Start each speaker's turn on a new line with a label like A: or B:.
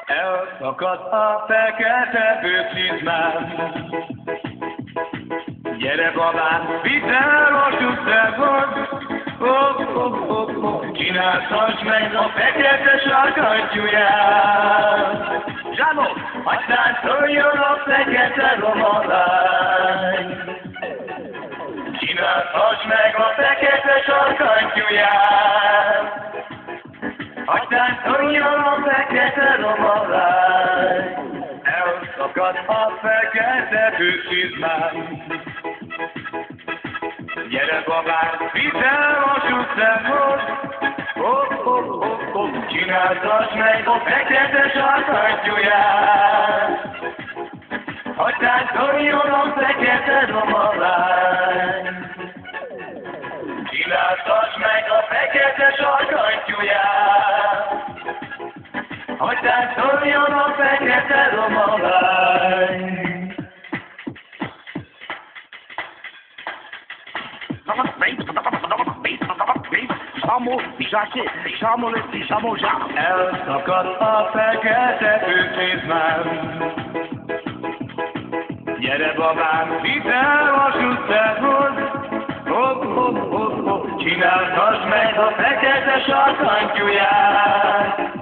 A: Elszakad a fekete bőrcsizmám. Gyere babám, vidd el a süttegot. Csináltass meg a fekete sarkantyúját. Zsámo, hadd táncoljon a fekete romalány. Csináltass meg a fekete sarkantyúját. Hadd táncoljon a fekete romalány. Elszakad a fekete bőrcsizmám. Gyere babám, vidd el a süttegot. Csináltass meg a fekete sarkantyúját. Hadd táncoljon a fekete romalány. Csináltass meg a fekete sarkantyúját. Hadd táncoljon a fekete romalány. Elszakad a fekete bőrcsizmám. Gyere babám, vidd el a süttegot. Csináltass meg a fekete sarkantyúját.